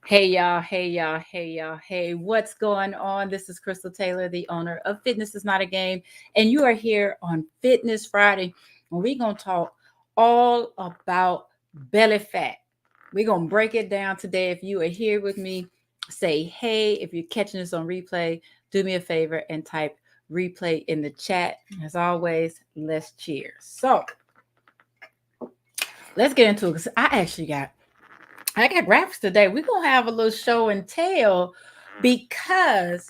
Hey y'all, hey y'all, hey y'all, hey, what's going on? This is Crystal Taylor, the owner of Fitness is Not a Game, and you are here on Fitness Friday, and we're going to talk all about belly fat. We're going to break it down today. If you are here with me, say hey. If you're catching this on replay, do me a favor and type replay in the chat. As always, let's cheers. So let's get into it because I got graphics today. We're gonna have a little show and tell because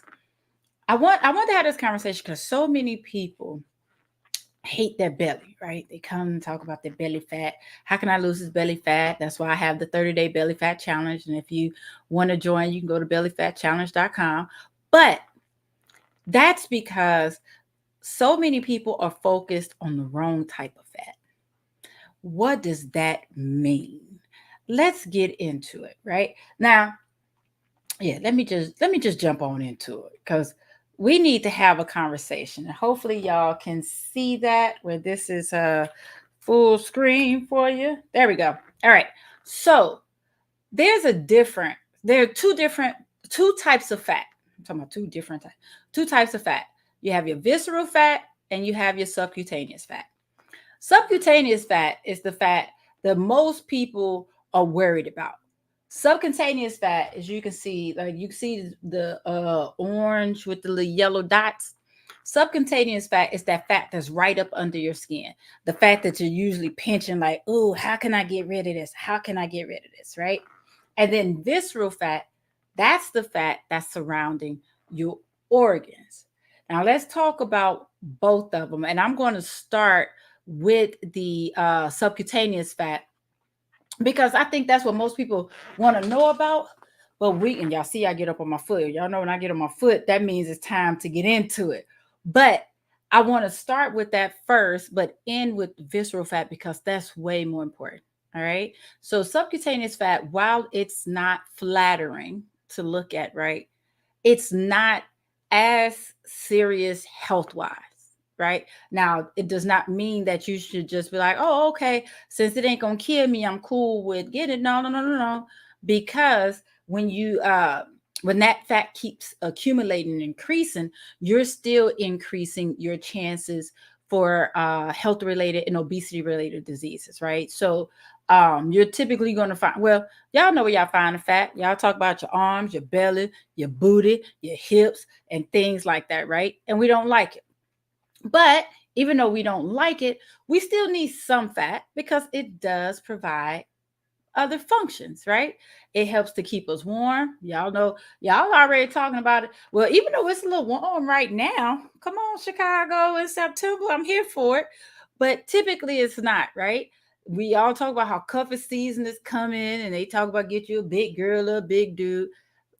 I want to have this conversation because so many people hate their belly, right? They come and talk about their belly fat. How can I lose this belly fat? That's why I have the 30-day belly fat challenge. And if you want to join, you can go to bellyfatchallenge.com. But that's because so many people are focused on the wrong type of fat. What does that mean? Let's get into it, right? Now, yeah, let me just jump on into it because we need to have a conversation. And hopefully y'all can see that where this is a full screen for you. There we go. All right. So there's a different, there are two types of fat. I'm talking about two types of fat. You have your visceral fat and you have your subcutaneous fat. Subcutaneous fat is the fat that most people are worried about. Subcutaneous fat, as you can see, like you can see the orange with the little yellow dots. Subcutaneous fat is that fat that's right up under your skin. The fat that you're usually pinching, like, oh, how can I get rid of this? How can I get rid of this? Right? And then visceral fat, that's the fat that's surrounding your organs. Now let's talk about both of them. And I'm going to start with the subcutaneous fat because I think that's what most people want to know about. But and y'all see, I get up on my foot. Y'all know when I get on my foot, that means it's time to get into it. But I want to start with that first, but end with visceral fat because that's way more important. All right. So, subcutaneous fat, while it's not flattering to look at, right, it's not as serious health wise. Right now, it does not mean that you should just be like, oh, okay, since it ain't gonna kill me, I'm cool with getting it. No, no, no, no, no. Because when that fat keeps accumulating and increasing, you're still increasing your chances for health related and obesity related diseases, right? So you're typically going to find, well, y'all know where y'all find the fat. Y'all talk about your arms, your belly, your booty, your hips, and things like that, right? And we don't like it. But even though we don't like it, we still need some fat because it does provide other functions, right? It helps to keep us warm. Y'all know, y'all already talking about it. Well, even though it's a little warm right now, come on, Chicago in September, I'm here for it. But typically it's not, right? We all talk about how cuffing season is coming and they talk about get you a big girl or a big dude.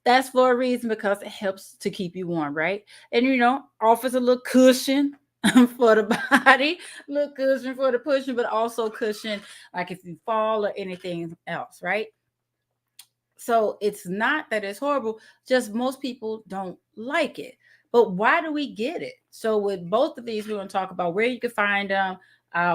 That's for a reason because it helps to keep you warm, right? And offers a little cushion for the body, a little cushion for the pushing, but also cushion like if you fall or anything else, right? So it's not that it's horrible, just most people don't like it. But why do we get it? So with both of these, we're going to talk about where you can find them,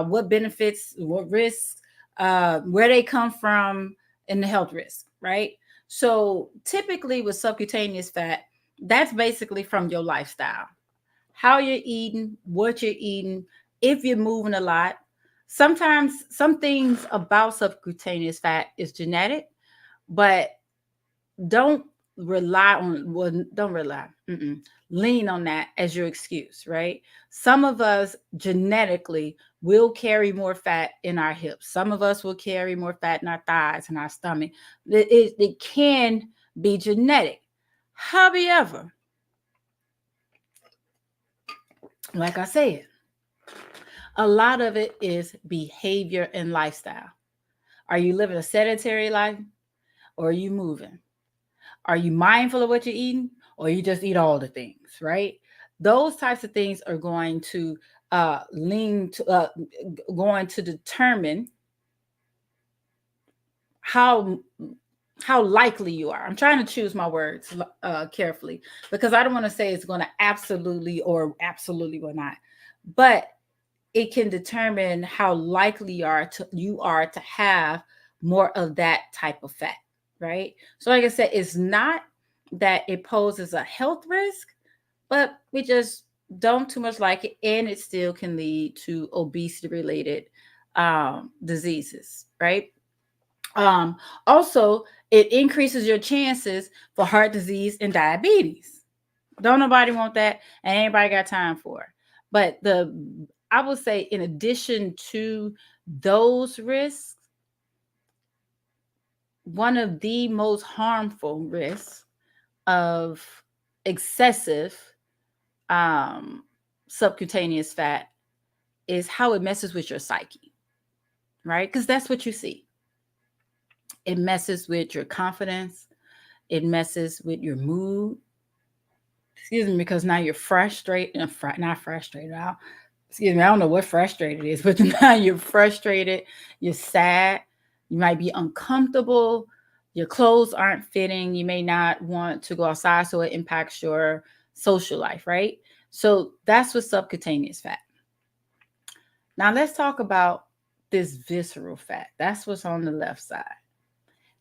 what benefits, what risks, where they come from, and the health risk, right? So typically with subcutaneous fat, that's basically from your lifestyle, how you're eating, what you're eating, if you're moving a lot. Sometimes some things about subcutaneous fat is genetic, but don't rely on, well, don't rely, lean on that as your excuse, right? Some of us genetically will carry more fat in our hips. Some of us will carry more fat in our thighs and our stomach. It can be genetic. However, like I said, a lot of it is behavior and lifestyle. Are you living a sedentary life or are you moving? Are you mindful of what you're eating or you just eat all the things, right? Those types of things are going to lean to going to determine how how likely you are. I'm trying to choose my words carefully because I don't want to say it's going to absolutely will not. But it can determine how likely you are to have more of that type of fat, right? So, like I said, it's not that it poses a health risk, but we just don't too much like it, and it still can lead to obesity related diseases, right? Um, Also, it increases your chances for heart disease and diabetes. Don't nobody want that, and anybody got time for it. But I would say, in addition to those risks, one of the most harmful risks of excessive um, subcutaneous fat is how it messes with your psyche, right? Because that's what you see. It messes with your confidence. It messes with your mood. Excuse me, because now you're frustrated, not frustrated. Excuse me, I don't know what frustrated is, but now you're frustrated, you're sad, you might be uncomfortable, your clothes aren't fitting, you may not want to go outside, so it impacts your social life, right? So that's what subcutaneous fat. Now let's talk about this visceral fat. That's what's on the left side.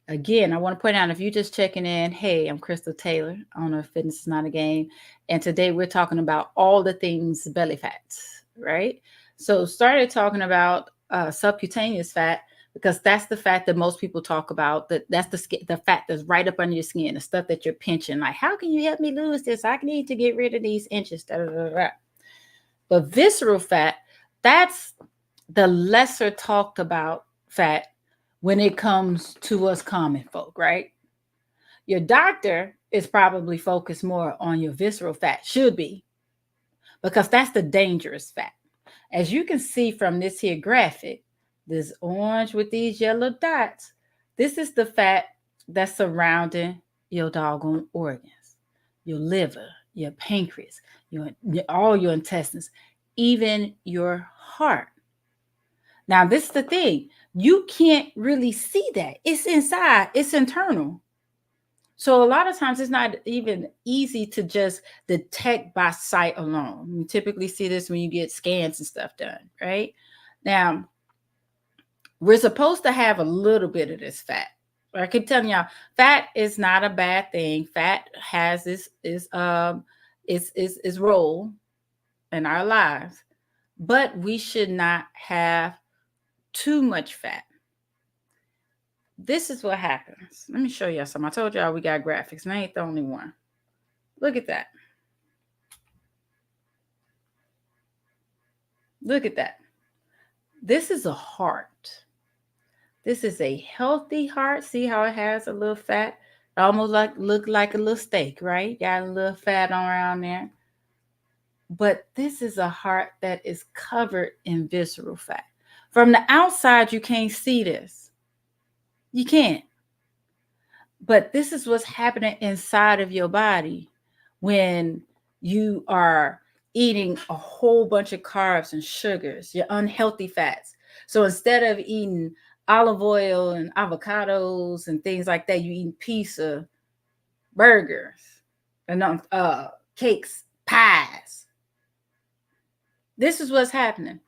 Again, I want to point out, if you're just checking in, hey, I'm Crystal Taylor, owner of Fitness is Not a Game. And today we're talking about all the things belly fats, right? So started talking about subcutaneous fat because that's the fat that most people talk about. That's the fat that's right up under your skin, the stuff that you're pinching. Like, how can you help me lose this? I need to get rid of these inches. Da, da, da, da. But visceral fat, that's the lesser talked about fat when it comes to us common folk, right? Your doctor is probably focused more on your visceral fat, should be, because that's the dangerous fat. As you can see from this here graphic, this orange with these yellow dots, this is the fat that's surrounding your doggone organs, your liver, your pancreas, all your intestines, even your heart. Now, this is the thing. You can't really see that. It's inside, it's internal. So a lot of times it's not even easy to just detect by sight alone. You typically see this when you get scans and stuff done, right? Now, we're supposed to have a little bit of this fat. I keep telling y'all, fat is not a bad thing. Fat has its role in our lives, but we should not have too much fat. This is what happens. Let me show you something. I told y'all we got graphics, and I ain't the only one. Look at that. Look at that. This is a heart. This is a healthy heart. See how it has a little fat? Almost look like a little steak, right? Got a little fat around there. But this is a heart that is covered in visceral fat. From the outside, you can't see this. You can't. But this is what's happening inside of your body when you are eating a whole bunch of carbs and sugars, your unhealthy fats. So instead of eating olive oil and avocados and things like that, you eat pizza, burgers, and cakes, pies. This is what's happening.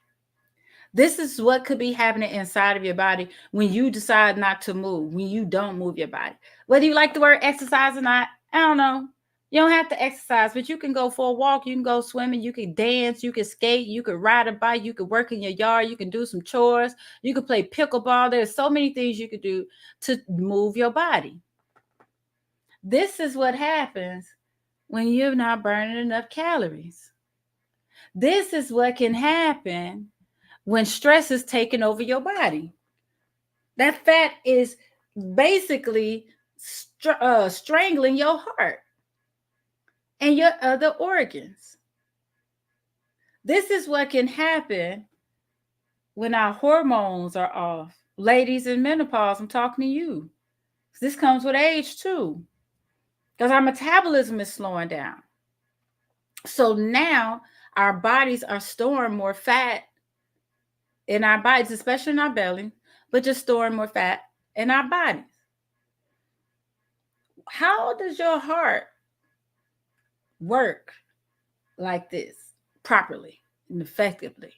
This is what could be happening inside of your body when you decide not to move, when you don't move your body. Whether you like the word exercise or not, I don't know. You don't have to exercise, but you can go for a walk, you can go swimming, you can dance, you can skate, you can ride a bike, you can work in your yard, you can do some chores, you can play pickleball. There's so many things you could do to move your body. This is what happens when you're not burning enough calories. This is what can happen when stress is taking over your body. That fat is basically strangling your heart and your other organs. This is what can happen when our hormones are off. Ladies in menopause, I'm talking to you. This comes with age too, because our metabolism is slowing down. So now our bodies are storing more fat in our bodies, especially in our belly, but just storing more fat in our bodies. How does your heart work like this properly and effectively?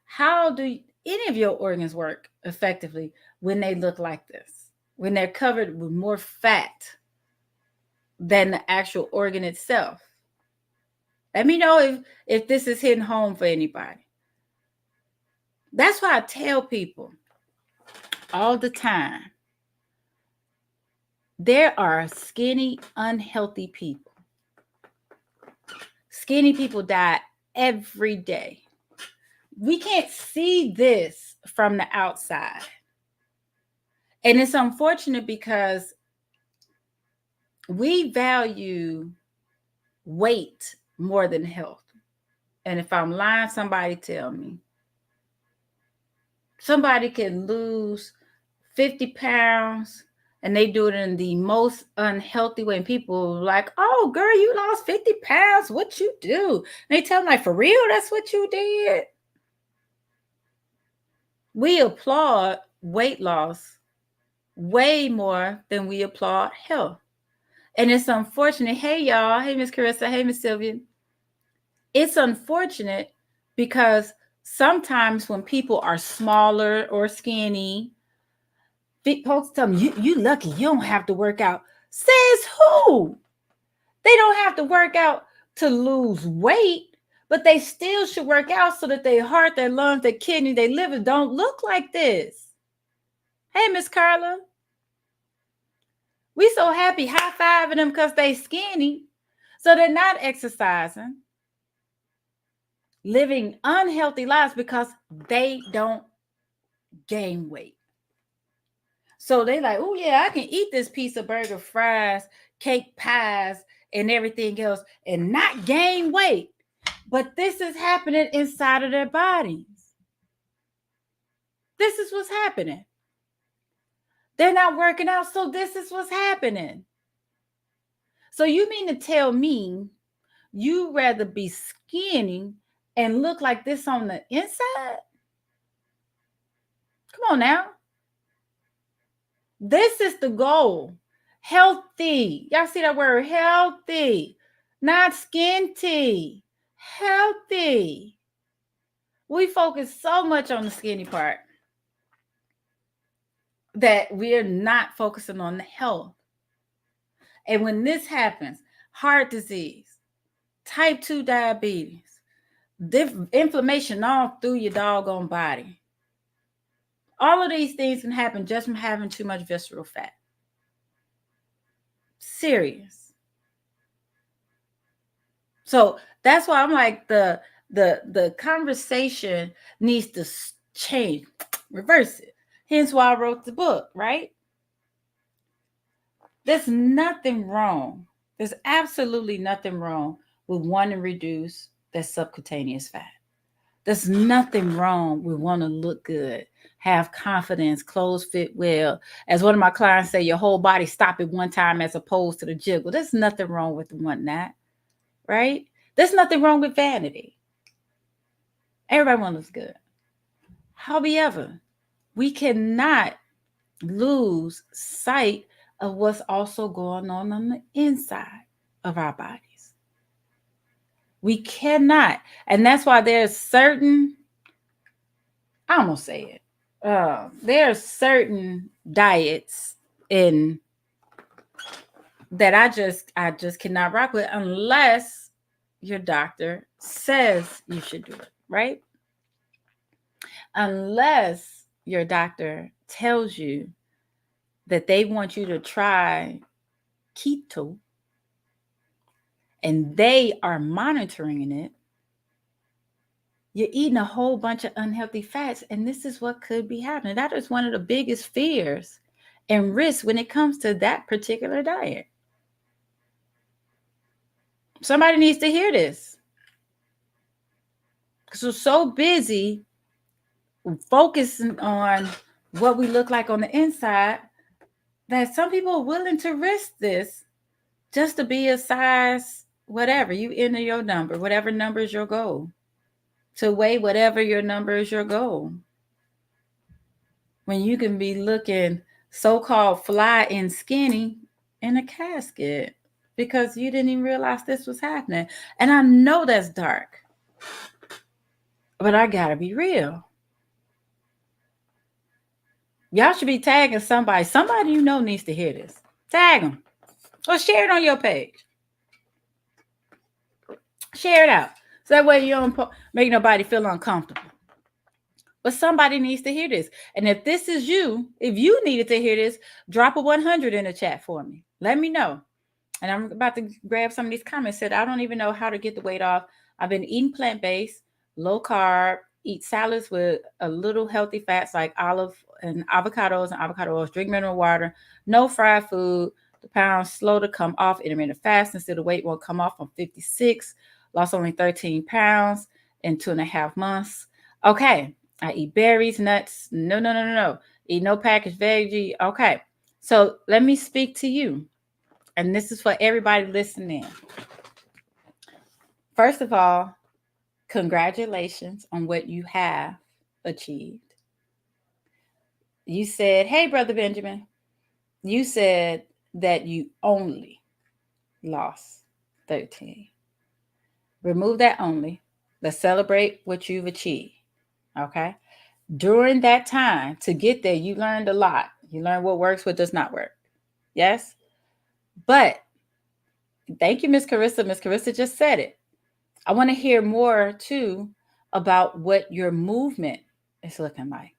How do any of your organs work effectively when they look like this? when they're covered with more fat than the actual organ itself. Let me know if this is hitting home for anybody. That's why I tell people all the time, there are skinny, unhealthy people. Skinny people die every day. We can't see this from the outside. And it's unfortunate because we value weight more than health. And if I'm lying, somebody tell me. Somebody can lose 50 pounds and they do it in the most unhealthy way. And people are like, oh, girl, you lost 50 pounds. What you do? And they tell them, like, for real, that's what you did? We applaud weight loss way more than we applaud health. And it's unfortunate. Hey, y'all. Hey, Miss Carissa. Hey, Miss Sylvia. It's unfortunate because sometimes when people are smaller or skinny, folks tell me, you lucky you don't have to work out. Says who? They don't have to work out to lose weight, but they still should work out so that their heart, their lungs, their kidney, their liver don't look like this. Hey, Miss Carla. We so happy high-fiving them because they skinny. So they're not exercising, living unhealthy lives because they don't gain weight. So they like, oh yeah, I can eat this piece of burger, fries, cake, pies, and everything else and not gain weight. But this is happening inside of their bodies. This is what's happening. They're not working out, so this is what's happening. So you mean to tell me you rather be skinny and look like this on the inside? Come on now. This is the goal. Healthy. Y'all see that word? Healthy. Not skinty. Healthy. We focus so much on the skinny part that we're not focusing on the health. And when this happens, heart disease, type 2 diabetes, inflammation all through your doggone body. All of these things can happen just from having too much visceral fat. Serious. So that's why I'm like, the conversation needs to change, reverse it. Hence why I wrote the book, right? There's nothing wrong. There's absolutely nothing wrong with wanting to reduce that subcutaneous fat. There's nothing wrong with wanting to look good, have confidence, clothes fit well. As one of my clients say, your whole body stop at one time as opposed to the jiggle. There's nothing wrong with wanting that, right? There's nothing wrong with vanity. Everybody wants good. However, we cannot lose sight of what's also going on the inside of our bodies. We cannot. And that's why there's certain, I'm going to say it. There are certain diets in that I just cannot rock with unless your doctor says you should do it, right? Unless your doctor tells you that they want you to try keto and they are monitoring it, you're eating a whole bunch of unhealthy fats, and this is what could be happening. That is one of the biggest fears and risks when it comes to that particular diet. Somebody needs to hear this. Because we're so busy focusing on what we look like on the inside that some people are willing to risk this just to be a size whatever. You enter your number, whatever number is your goal. To weigh whatever your number is your goal. When you can be looking so-called fly and skinny in a casket because you didn't even realize this was happening. And I know that's dark, but I gotta be real. Y'all should be tagging somebody. Somebody you know needs to hear this. Tag them or share it on your page. Share it out. So that way you don't make nobody feel uncomfortable. But somebody needs to hear this. And if this is you, if you needed to hear this, drop a 100 in the chat for me. Let me know. And I'm about to grab some of these comments. Said, I don't even know how to get the weight off. I've been eating plant-based, low carb, eat salads with a little healthy fats like olive and avocados and avocado oils, drink mineral water, no fried food. The pounds slow to come off, intermittent fasting, still the weight won't come off. I'm 56, lost only 13 pounds in 2.5 months. Okay, I eat berries, nuts. No. Eat no packaged veggie. Okay, so let me speak to you. And this is for everybody listening. First of all, congratulations on what you have achieved. You said, hey, Brother Benjamin, you said that you only lost 13. Remove that only. Let's celebrate what you've achieved. Okay. During that time to get there, you learned a lot. You learned what works, what does not work. Yes. But thank you, Miss Carissa. Miss Carissa just said it. I want to hear more too about what your movement is looking like,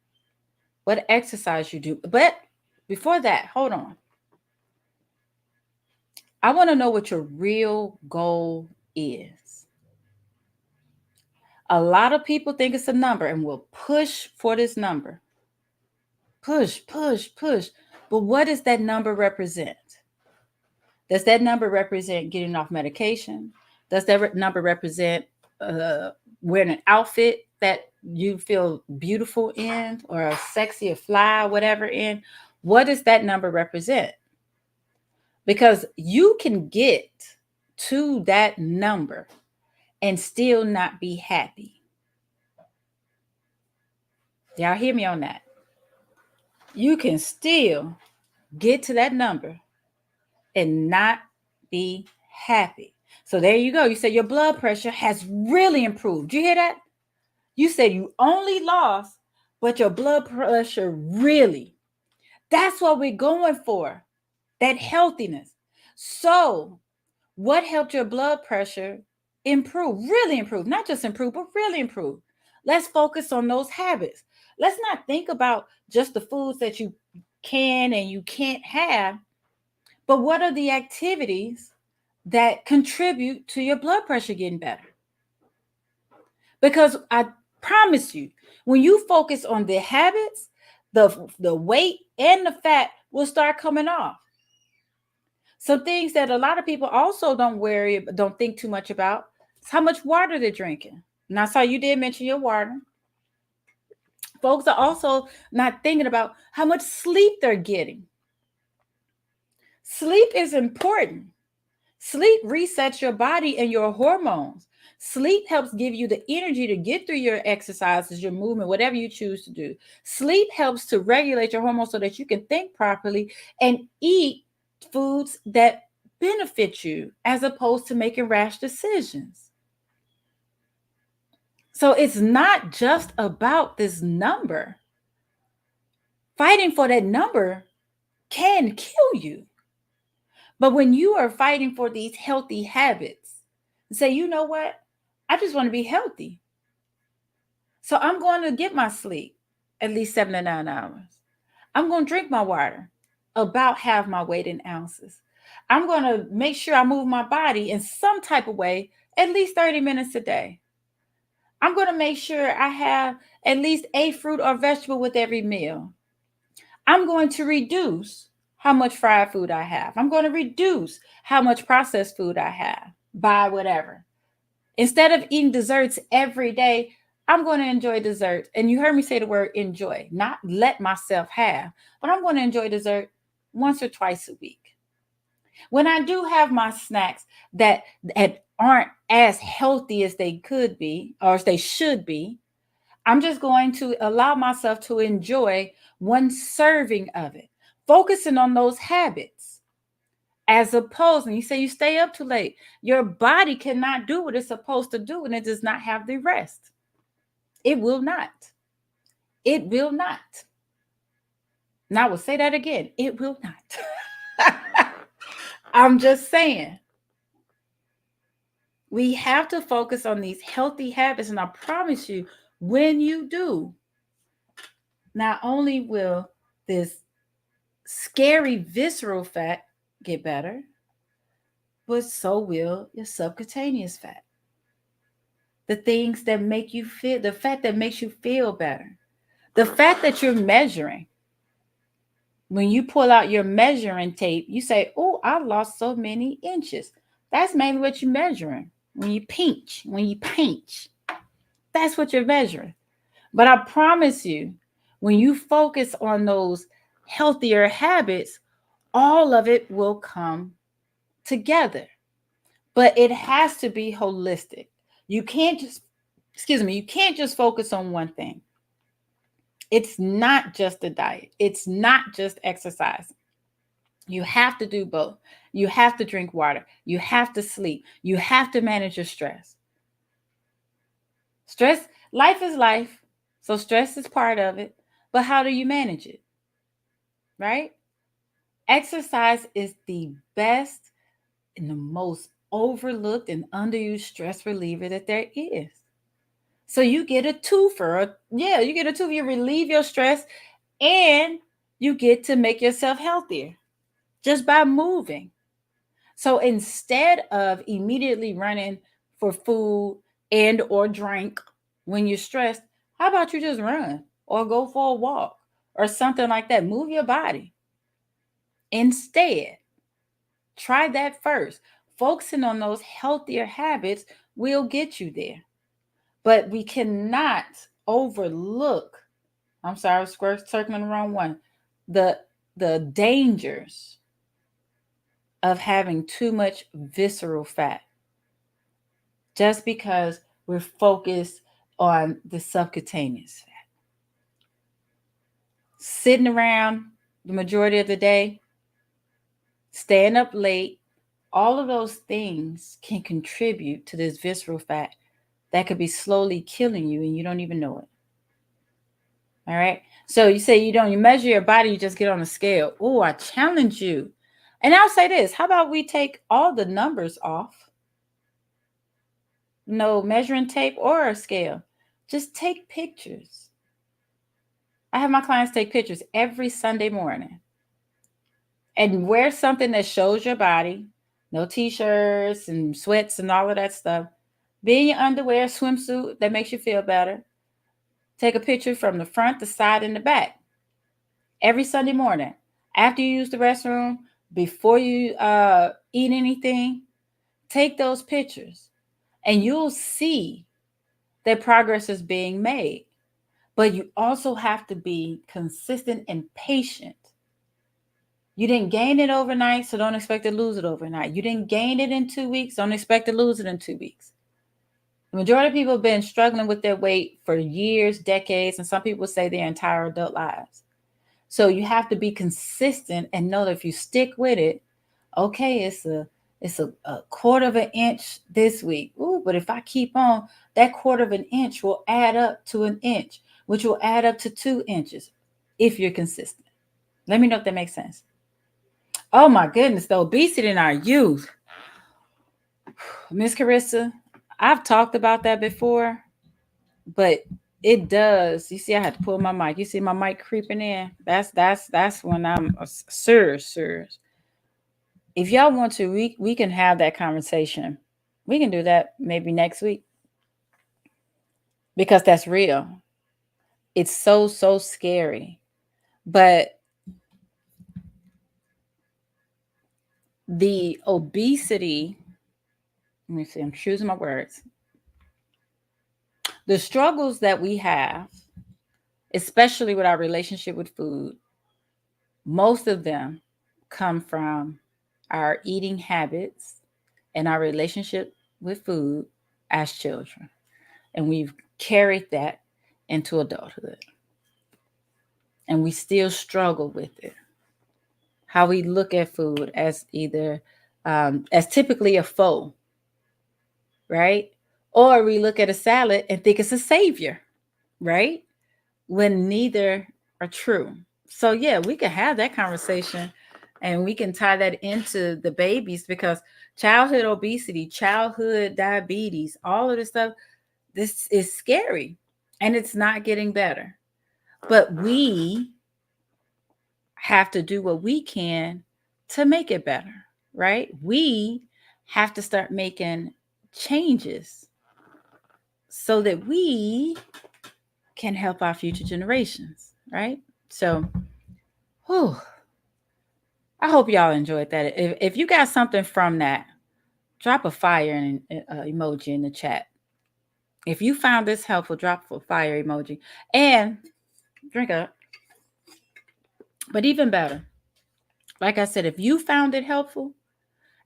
what exercise you do. But before that, hold on. I want to know what your real goal is. A lot of people think it's a number and will push for this number. Push. But what does that number represent? Does that number represent getting off medication? Does that number represent wearing an outfit that you feel beautiful in, or a sexy or fly, whatever in? What does that number represent? Because you can get to that number and still not be happy. Y'all hear me on that? You can still get to that number and not be happy. So there you go. You said your blood pressure has really improved. You hear that? You said you only lost, but your blood pressure really. That's what we're going for, that healthiness. So what helped your blood pressure improve? Really improve, not just improve, but really improve. Let's focus on those habits. Let's not think about just the foods that you can and you can't have, but what are the activities that contribute to your blood pressure getting better? Because I promise you, when you focus on the habits, the weight and the fat will start coming off. Some things that a lot of people also don't think too much about is how much water they're drinking. And I saw you did mention your water. Folks are also not thinking about how much sleep they're getting. Sleep is important. Sleep resets your body and your hormones. Sleep helps give you the energy to get through your exercises, your movement, whatever you choose to do. Sleep helps to regulate your hormones so that you can think properly and eat foods that benefit you as opposed to making rash decisions. So it's not just about this number. Fighting for that number can kill you. But when you are fighting for these healthy habits, say, you know what? I just want to be healthy. So I'm going to get my sleep at least 7 to 9 hours. I'm going to drink my water about half my weight in ounces. I'm going to make sure I move my body in some type of way at least 30 minutes a day. I'm going to make sure I have at least a fruit or vegetable with every meal. I'm going to reduce how much fried food I have. I'm going to reduce how much processed food I have. Buy whatever. Instead of eating desserts every day, I'm going to enjoy dessert. And you heard me say the word enjoy, not let myself have, but I'm going to enjoy dessert once or twice a week. When I do have my snacks that aren't as healthy as they could be or as they should be, I'm just going to allow myself to enjoy one serving of it, focusing on those habits. As opposed, and you say you stay up too late, your body cannot do what it's supposed to do, and it does not have the rest. It will not. It will not. And I will say that again, it will not. I'm just saying, we have to focus on these healthy habits. And I promise you, when you do, not only will this scary visceral fat get better, but so will your subcutaneous fat. The things that make you feel, the fat that makes you feel better, the fat that you're measuring. When you pull out your measuring tape, you say, "Oh, I lost so many inches." That's mainly what you're measuring. When you pinch, that's what you're measuring. But I promise you, when you focus on those healthier habits, all of it will come together. But it has to be holistic. You can't just, excuse me, you can't just focus on one thing. It's not just a diet, it's not just exercise. You have to do both. You have to drink water. You have to sleep. You have to manage your stress. Stress, life is life. So stress is part of it. But how do you manage it? Right? Exercise is the best and the most overlooked and underused stress reliever that there is. So you get a twofer. Yeah, you get a twofer. You relieve your stress and you get to make yourself healthier just by moving. So instead of immediately running for food and or drink when you're stressed, how about you just run or go for a walk or something like that? Move your body. Instead, try that first. Focusing on those healthier habits will get you there. But we cannot overlook, I'm sorry, I was circling the wrong one, the the dangers of having too much visceral fat just because we're focused on the subcutaneous fat. Sitting around the majority of the day, staying up late, all of those things can contribute to this visceral fat that could be slowly killing you and you don't even know it. All right. So you say you measure your body, you just get on a scale. Oh, I challenge you. And I'll say this, how about we take all the numbers off? No measuring tape or a scale. Just take pictures. I have my clients take pictures every Sunday morning and wear something that shows your body. No t-shirts and sweats and all of that stuff. Be in your underwear, swimsuit that makes you feel better. Take a picture from the front, the side, and the back every Sunday morning. After you use the restroom, before you eat anything, take those pictures and you'll see that progress is being made. But you also have to be consistent and patient. You didn't gain it overnight, so don't expect to lose it overnight. You didn't gain it in 2 weeks, don't expect to lose it in 2 weeks. The majority of people have been struggling with their weight for years, decades, and some people say their entire adult lives. So you have to be consistent and know that if you stick with it, okay, it's a quarter of an inch this week. Ooh, but if I keep on, that quarter of an inch will add up to an inch, which will add up to 2 inches if you're consistent. Let me know if that makes sense. Oh my goodness, the obesity in our youth. Miss Carissa, I've talked about that before, but it does. You see, I had to pull my mic. You see my mic creeping in. That's when I'm serious. If y'all want to, we can have that conversation. We can do that maybe next week because that's real. It's so scary. But the obesity, let me see, I'm choosing my words. The struggles that we have, especially with our relationship with food, most of them come from our eating habits and our relationship with food as children. And we've carried that into adulthood. And we still struggle with it. How we look at food as either, as typically a foe, right? Or we look at a salad and think it's a savior, right? When neither are true. So yeah, we can have that conversation and we can tie that into the babies, because childhood obesity, childhood diabetes, all of this stuff, this is scary and it's not getting better. But we have to do what we can to make it better, right? We have to start making changes so that we can help our future generations, right? So, whew, I hope y'all enjoyed that. If you got something from that, drop a fire and emoji in the chat. If you found this helpful, drop a fire emoji and drink up. But even better, like I said, if you found it helpful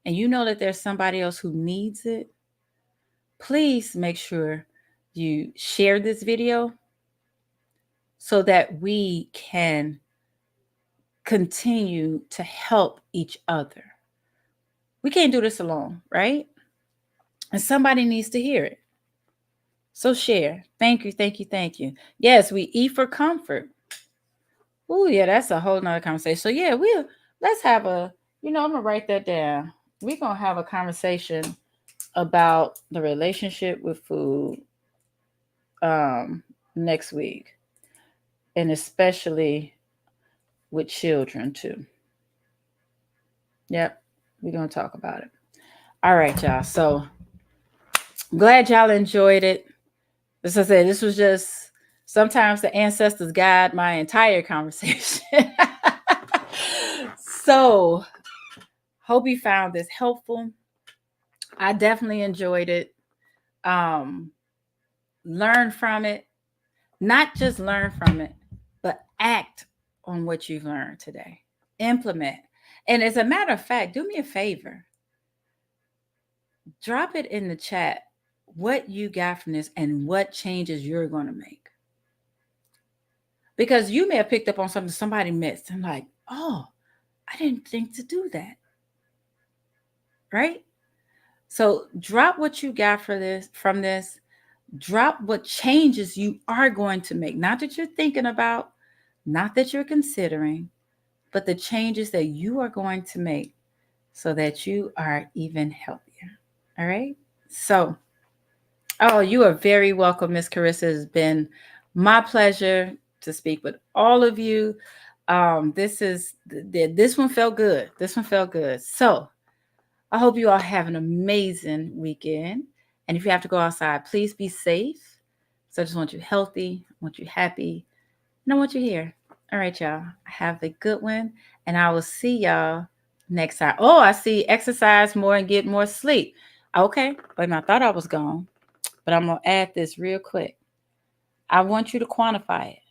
and you know that there's somebody else who needs it, please make sure you share this video so that we can continue to help each other. We can't do this alone, right? And somebody needs to hear it. So share. Thank you, thank you, thank you. Yes, we eat for comfort. Oh, yeah, that's a whole nother conversation. So yeah, let's have I'm gonna write that down. We're gonna have a conversation about the relationship with food next week. And especially with children too. Yep, we're gonna talk about it. All right, y'all. So glad y'all enjoyed it. As I said, this was just sometimes the ancestors guide my entire conversation. So hope you found this helpful. I definitely enjoyed it. Learn from it. Not just learn from it, but act on what you've learned today. Implement. And as a matter of fact, do me a favor. Drop it in the chat what you got from this and what changes you're going to make. Because you may have picked up on something somebody missed. I'm like, oh, I didn't think to do that. Right? So drop what you got from this. Drop what changes you are going to make. Not that you're thinking about, not that you're considering, but the changes that you are going to make so that you are even healthier. All right? So, oh, you are very welcome, Miss Carissa. It has been my pleasure to speak with all of you. This one felt good. This one felt good. So I hope you all have an amazing weekend. And if you have to go outside, please be safe. So I just want you healthy, I want you happy, and I want you here. All right, y'all. Have a good one. And I will see y'all next time. Oh, I see exercise more and get more sleep. Okay. Wait, I thought I was gone, but I'm going to add this real quick. I want you to quantify it.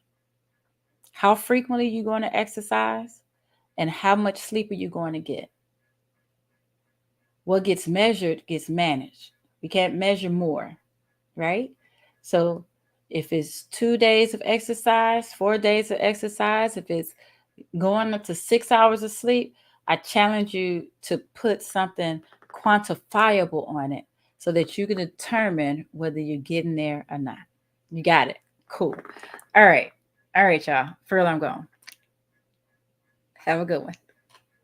How frequently are you going to exercise and how much sleep are you going to get? What gets measured gets managed. We can't measure more, right? So if it's 2 days of exercise, 4 days of exercise, if it's going up to 6 hours of sleep, I challenge you to put something quantifiable on it so that you can determine whether you're getting there or not. You got it. Cool. All right. All right, y'all. For real, I'm going. Have a good one.